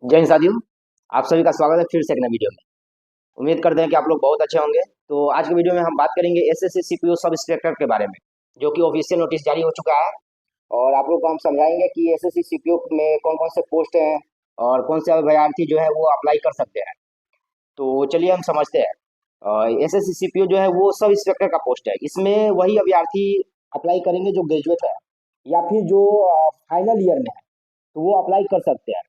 जय हिंद साथियों। आप सभी का स्वागत है फिर से एक नए वीडियो में। उम्मीद करते हैं कि आप लोग बहुत अच्छे होंगे। तो आज के वीडियो में हम बात करेंगे एसएससी सीपीओ सब इंस्पेक्टर के बारे में, जो कि ऑफिशियल नोटिस जारी हो चुका है। और आप लोग को हम समझाएंगे कि एसएससी सीपीओ में कौन कौन से पोस्ट हैं और कौन से अभ्यर्थी जो है वो अप्लाई कर सकते हैं। तो चलिए हम समझते हैं। एसएससी सीपीओ जो है वो सब इंस्पेक्टर का पोस्ट है। इसमें वही अभ्यर्थी अप्लाई करेंगे जो ग्रेजुएट है या फिर जो फाइनल ईयर में है, तो वो अप्लाई कर सकते हैं।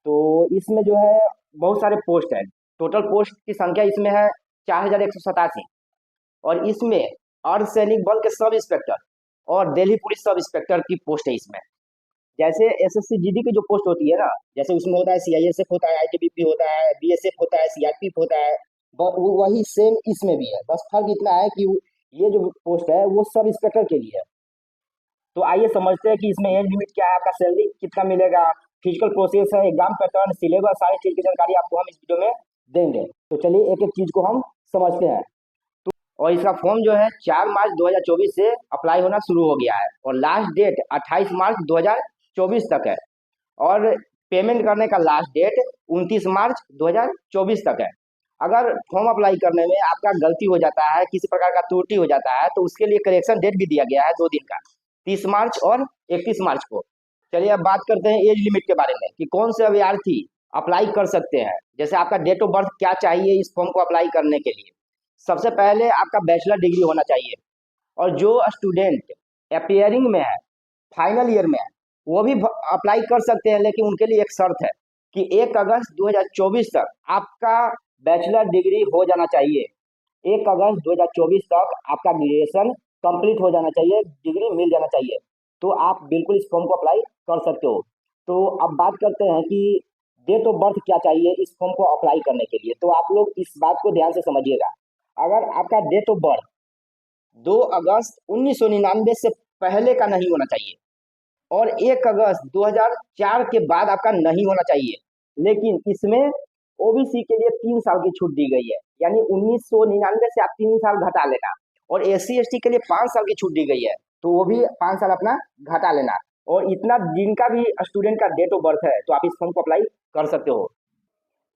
तो इसमें जो है बहुत सारे पोस्ट हैं। टोटल पोस्ट की संख्या इसमें है 4187। और इसमें अर्धसैनिक बल के सब इंस्पेक्टर और दिल्ली पुलिस सब इंस्पेक्टर की पोस्ट है इसमें। जैसे एसएससी जीडी की जो पोस्ट होती है ना, जैसे उसमें होता है सीआईएसएफ, होता है आईटीबीपी, होता है बीएसएफ, होता है सीआरपीएफ, होता है वही सेम इसमें भी है। बस फर्क इतना है कि ये जो पोस्ट है वो सब इंस्पेक्टर के लिए है। तो आइए समझते हैं कि इसमें एज लिमिट क्या है, आपका सैलरी कितना मिलेगा, फिजिकल प्रोसेस है, एग्जाम पैटर्न, सिलेबस, सारी चीज की जानकारी आपको हम इस वीडियो में देंगे। तो चलिए एक एक चीज को हम समझते हैं। और इसका फॉर्म जो है 4 मार्च 2024 से अप्लाई होना शुरू हो गया है और लास्ट डेट 28 मार्च 2024 तक है। और पेमेंट करने का लास्ट डेट 29 मार्च 2024 तक है। अगर फॉर्म अप्लाई करने में आपका गलती हो जाता है, किसी प्रकार का त्रुटि हो जाता है, तो उसके लिए करेक्शन डेट भी दिया गया है 2 दिन का, 30 मार्च और 31 मार्च को। चलिए अब बात करते हैं एज लिमिट के बारे में कि कौन से अभ्यर्थी अप्लाई कर सकते हैं। जैसे आपका डेट ऑफ बर्थ क्या चाहिए इस फॉर्म को अप्लाई करने के लिए। सबसे पहले आपका बैचलर डिग्री होना चाहिए। और जो स्टूडेंट अपियरिंग में है, फाइनल ईयर में है, वो भी अप्लाई कर सकते हैं, लेकिन उनके लिए एक शर्त है कि 1 अगस्त 2024 तक आपका बैचलर डिग्री हो जाना चाहिए। 1 अगस्त 2024 तक आपका ग्रेजुएशन कंप्लीट हो जाना चाहिए, डिग्री मिल जाना चाहिए। तो आप बिल्कुल इस फॉर्म को अप्लाई कर सकते हो। तो अब बात करते हैं कि डेट ऑफ बर्थ क्या चाहिए इस फॉर्म को अप्लाई करने के लिए। तो आप लोग इस बात को ध्यान से समझिएगा। अगर आपका डेट ऑफ बर्थ 2 अगस्त 1999 से पहले का नहीं होना चाहिए और 1 अगस्त 2004 के बाद आपका नहीं होना चाहिए। लेकिन इसमें ओबीसी के लिए 3 साल की छूट दी गई है, यानी 1999 से आप 3 साल घटा लेना। और एससी एसटी के लिए 5 साल की छूट दी गई है, तो वो भी 5 साल अपना घटा लेना। और इतना जिनका भी स्टूडेंट का डेट ऑफ बर्थ है, तो आप इस फॉर्म को अप्लाई कर सकते हो।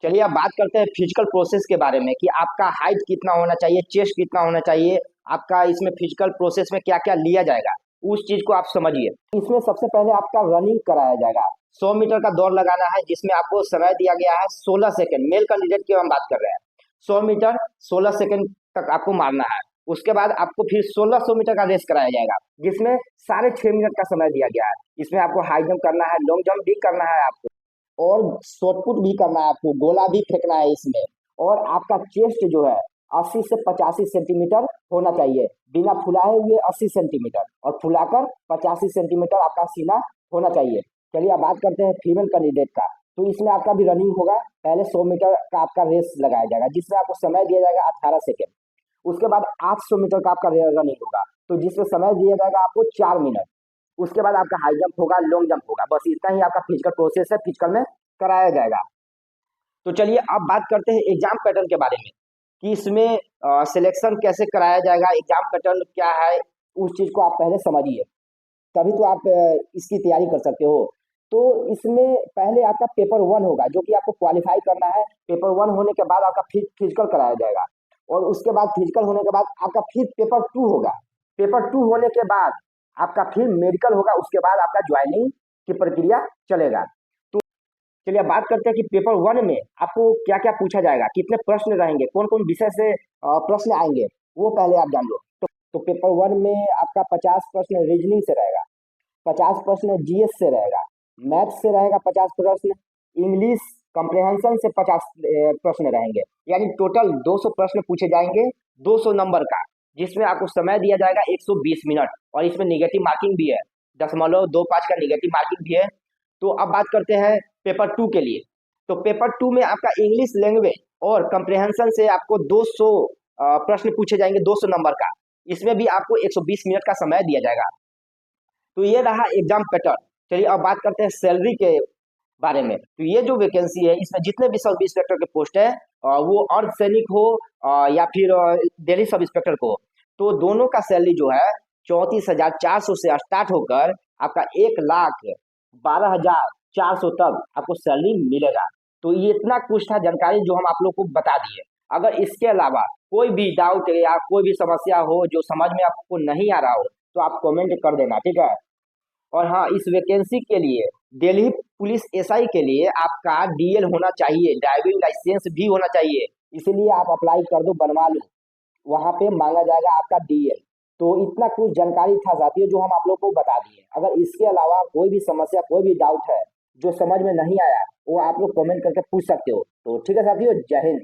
चलिए अब बात करते हैं फिजिकल प्रोसेस के बारे में कि आपका हाइट कितना होना चाहिए, चेस्ट कितना होना चाहिए, आपका इसमें फिजिकल प्रोसेस में क्या क्या लिया जाएगा, उस चीज को आप समझिए। इसमें सबसे पहले आपका रनिंग कराया जाएगा। 100 मीटर का दौड़ लगाना है, जिसमें आपको समय दिया गया है 16 सेकंड। मेल कैंडिडेट की हम बात कर रहे हैं। 100 मीटर 16 सेकंड तक आपको मारना है। उसके बाद आपको फिर 1600 मीटर का रेस कराया जाएगा, जिसमें 6.5 मिनट का समय दिया गया है। इसमें आपको हाई जंप करना है, लॉन्ग जंप भी करना है आपको, और शॉटपुट भी करना है आपको, गोला भी फेंकना है इसमें। और आपका चेस्ट जो है 80 से 85 सेंटीमीटर होना चाहिए। बिना फुलाए हुए 80 सेंटीमीटर और फुलाकर 85 सेंटीमीटर आपका सीना होना चाहिए। चलिए अब बात करते हैं फीमेल कैंडिडेट का। तो इसमें आपका भी रनिंग होगा। पहले 100 मीटर का आपका रेस लगाया जाएगा, जिसमें आपको समय दिया जाएगा 18 सेकेंड। उसके बाद 800 मीटर का आपका रनिंग होगा, तो जिसमें समय दिया जाएगा आपको 4 मिनट। उसके बाद आपका हाई जंप होगा, लॉन्ग जंप होगा। बस इतना ही आपका फिजिकल प्रोसेस है, फिजिकल में कराया जाएगा। तो चलिए अब बात करते हैं एग्जाम पैटर्न के बारे में कि इसमें सिलेक्शन कैसे कराया जाएगा, एग्जाम पैटर्न क्या है, उस चीज को आप पहले समझिए, तभी तो आप इसकी तैयारी कर सकते हो। तो इसमें पहले आपका पेपर 1 होगा, जो कि आपको क्वालिफाई करना है। पेपर 1 होने के बाद आपका फिजिकल कराया जाएगा। और उसके बाद फिजिकल होने के बाद आपका फिर पेपर 2 होगा। पेपर 2 होने के बाद आपका फिर मेडिकल होगा। उसके बाद आपका ज्वाइनिंग की प्रक्रिया चलेगा। चलिए अब बात करते हैं कि पेपर 1 में आपको क्या क्या पूछा जाएगा, कितने प्रश्न रहेंगे, कौन कौन विषय से प्रश्न आएंगे, वो पहले आप जान लो। तो पेपर 1 में आपका 50 प्रश्न रीजनिंग से रहेगा, 50 प्रश्न जीएस से रहेगा, मैथ्स से रहेगा 50 प्रश्न, इंग्लिश कॉम्प्रिहेंशन से 50 प्रश्न रहेंगे। यानी टोटल 200 प्रश्न पूछे जाएंगे, 200 नंबर का, जिसमें आपको समय दिया जाएगा 120 मिनट। और इसमें निगेटिव मार्किंग भी है, 0.25 का निगेटिव मार्किंग भी है। तो अब बात करते हैं पेपर 2 के लिए। तो पेपर 2 में आपका इंग्लिश लैंग्वेज और कॉम्प्रिहेंशन से आपको 200 प्रश्न पूछे जाएंगे, 200 नंबर का। इसमें भी आपको 120 मिनट का समय दिया जाएगा। तो ये रहा एग्जाम पैटर्न। चलिए अब बात करते हैं सैलरी के बारे में। तो ये जो वैकेंसी है, इसमें जितने भी सब इंस्पेक्टर के पोस्ट है, वो अर्धसैनिक हो या फिर दिल्ली सब इंस्पेक्टर को, तो दोनों का सैलरी जो है 34,400 से स्टार्ट होकर आपका 1,12,400 400 तक आपको सैलरी मिलेगा। तो ये इतना कुछ था जानकारी जो हम आप लोग को बता दिए। अगर इसके अलावा कोई भी डाउट या कोई भी समस्या हो जो समझ में आपको नहीं आ रहा हो तो आप कमेंट कर देना, ठीक है। और हाँ, इस वैकेंसी के लिए दिल्ली पुलिस एसआई के लिए आपका डीएल होना चाहिए, ड्राइविंग लाइसेंस भी होना चाहिए, इसलिए आप अप्लाई कर दो, बनवा लो, वहां पे मांगा जाएगा आपका डीएल। तो इतना कुछ जानकारी था साथियों जो हम आप लोग को बता दिए। अगर इसके अलावा कोई भी समस्या कोई भी डाउट है जो समझ में नहीं आया वो आप लोग कमेंट करके पूछ सकते हो। तो ठीक है साथियों, जय हिंद।